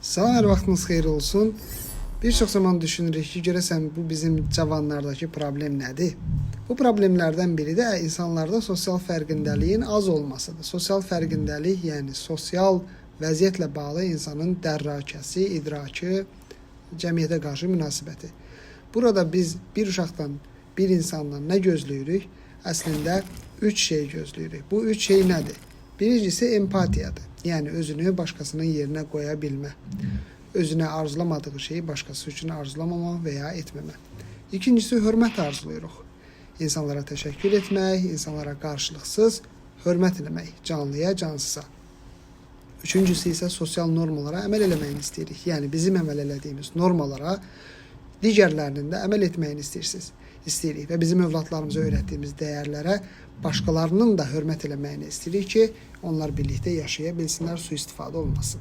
Salam, hər vaxtınız xeyir olsun. Bir çox zaman düşünürük ki, görəsən bu bizim cavanlardakı problem nədir? Bu problemlərdən biri də insanlarda sosial fərqindəliyin az olmasıdır. Sosial fərqindəlik, yəni sosial vəziyyətlə bağlı insanın dərrakəsi, idrakı, cəmiyyətə qarşı münasibəti. Burada biz bir uşaqdan, bir insandan nə gözləyirik? Əslində 3 şey gözləyirik. Bu 3 şey nədir? Birincisi empatiyadır. Yəni özünü başqasının yerinə qoya bilmə. Özünə arzulamadığı şeyi başqası üçün arzulamama və ya etməmə. İkincisi hörmət arzulayırıq. İnsanlara təşəkkür etmək, insanlara qarşılıqsız hörmət etmək, canlıya, cansıza. Üçüncüsü isə sosial normalara əməl eləməyini istəyirik. Yəni bizim əməl elədiyimiz normalara digərlərinin də əməl etməyini istəyirik və bizim övladlarımıza öyrətdiyimiz dəyərlərə başqalarının da hörmət eləməyini istəyirik ki, onlar birlikdə yaşaya bilsinlər, sui-istifadə olmasın.